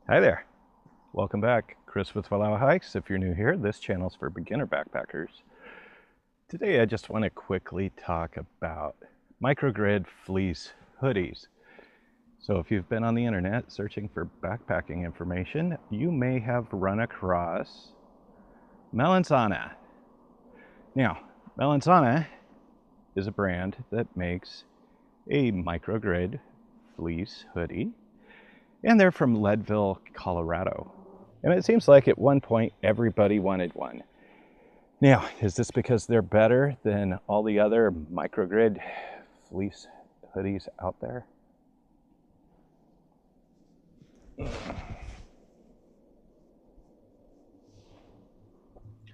Hi there. Welcome back. Chris with Valhalla Hikes. If you're new here, this channel is for beginner backpackers. Today I just want to quickly talk about microgrid fleece hoodies. So if you've been on the internet searching for backpacking information, you may have run across Melanzana. Now, Melanzana is a brand that makes a microgrid fleece hoodie, and they're from Leadville, Colorado. And it seems like at one point everybody wanted one. Now, is this because they're better than all the other microgrid fleece hoodies out there?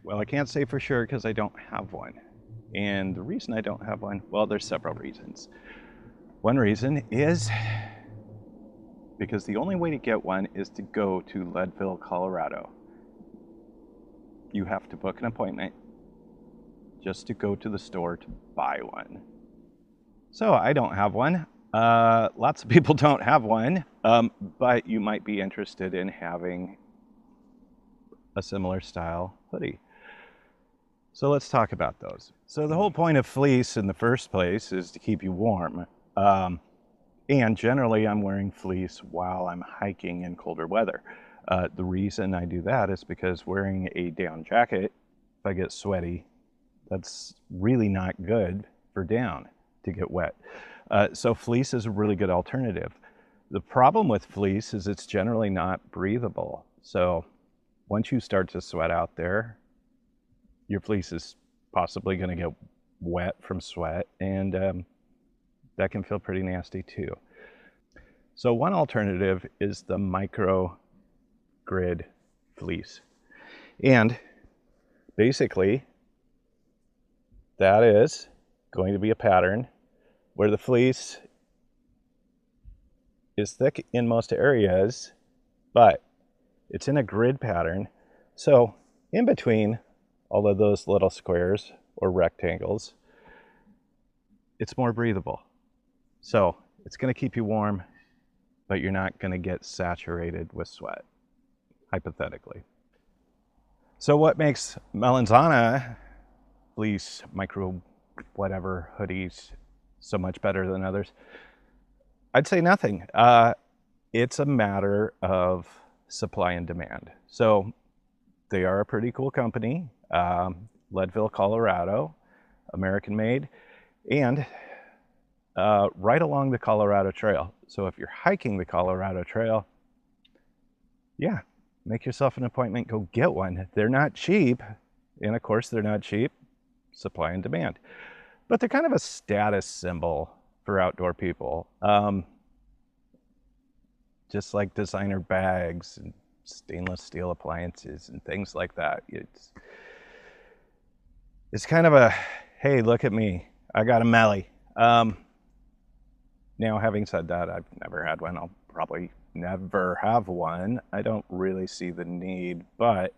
Well, I can't say for sure because I don't have one. And the reason I don't have one, well, there's several reasons. One reason is because the only way to get one is to go to Leadville, Colorado. You have to book an appointment just to go to the store to buy one. So I don't have one. Lots of people don't have one, but you might be interested in having a similar style hoodie. So let's talk about those. So the whole point of fleece in the first place is to keep you warm. And generally I'm wearing fleece while I'm hiking in colder weather. The reason I do that is because wearing a down jacket, if I get sweaty, that's really not good for down to get wet. So fleece is a really good alternative. The problem with fleece is it's generally not breathable. So once you start to sweat out there, your fleece is possibly going to get wet from sweat, and that can feel pretty nasty too. So one alternative is the microgrid fleece. And basically, that is going to be a pattern where the fleece is thick in most areas, but it's in a grid pattern. So in between all of those little squares or rectangles, it's more breathable. So it's going to keep you warm, but you're not going to get saturated with sweat, hypothetically. So what makes Melanzana fleece micro whatever hoodies so much better than others? I'd say nothing. It's a matter of supply and demand. So they are a pretty cool company, Leadville, Colorado, American made, and right along the Colorado Trail. So if you're hiking the Colorado Trail, yeah, make yourself an appointment, go get one. They're not cheap, and of course they're not cheap, supply and demand. But they're kind of a status symbol for outdoor people. Just like designer bags and stainless steel appliances and things like that. It's kind of a, hey, look at me, I got a Melly. Now, having said that, I've never had one. I'll probably never have one. I don't really see the need, but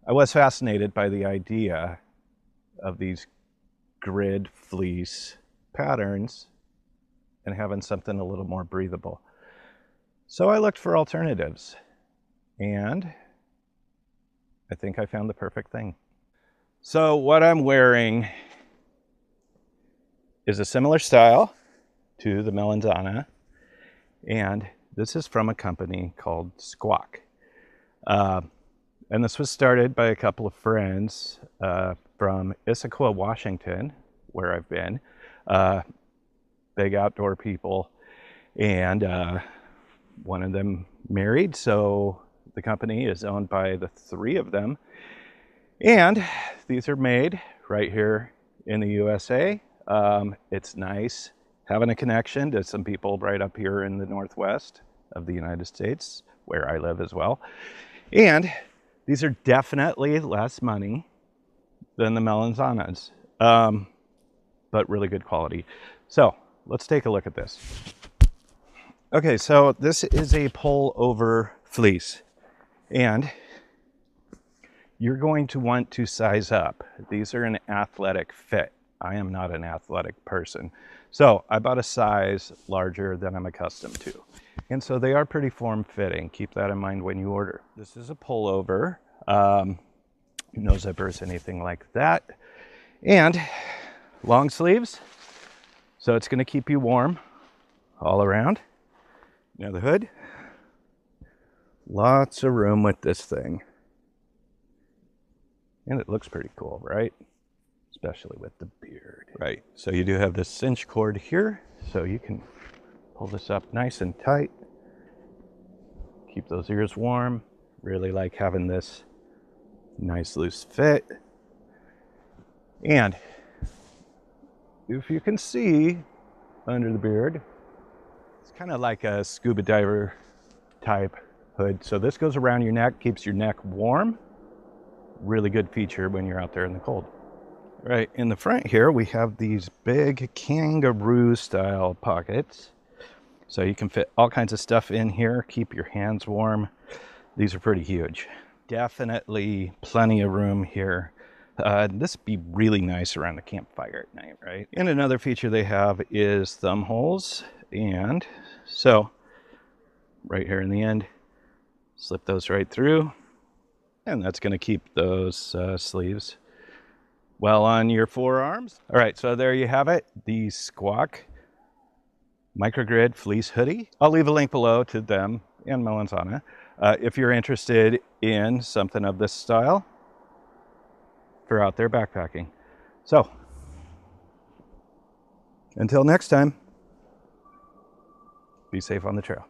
I was fascinated by the idea of these grid fleece patterns and having something a little more breathable. So I looked for alternatives, and I think I found the perfect thing. So what I'm wearing is a similar style to the Melanzana, and this is from a company called Squak. And this was started by a couple of friends from Issaquah, Washington, where I've been. Big outdoor people, and one of them married, so the company is owned by the three of them. And these are made right here in the USA. It's nice having a connection to some people right up here in the Northwest of the United States, where I live as well. And these are definitely less money than the Melanzanas, but really good quality. So let's take a look at this. Okay, so this is a pull-over fleece, and you're going to want to size up. These are an athletic fit. I am not an athletic person. So I bought a size larger than I'm accustomed to. And so they are pretty form-fitting. Keep that in mind when you order. This is a pullover. No zippers, anything like that. And long sleeves. So it's going to keep you warm all around. Now the hood. Lots of room with this thing. And it looks pretty cool, right? Especially with the beard. Right, so you do have this cinch cord here, so you can pull this up nice and tight. Keep those ears warm. Really like having this nice loose fit. And if you can see under the beard, it's kind of like a scuba diver type hood. So this goes around your neck, keeps your neck warm. Really good feature when you're out there in the cold. Right, in the front here, we have these big kangaroo style pockets. So you can fit all kinds of stuff in here, keep your hands warm. These are pretty huge. Definitely plenty of room here. This would be really nice around the campfire at night, right? And another feature they have is thumb holes. And so right here in the end, slip those right through. And that's going to keep those sleeves well on your forearms. All right, so there you have it, the Squak microgrid fleece hoodie. I'll leave a link below to them and Melanzana if you're interested in something of this style for out there backpacking. So until next time, be safe on the trail.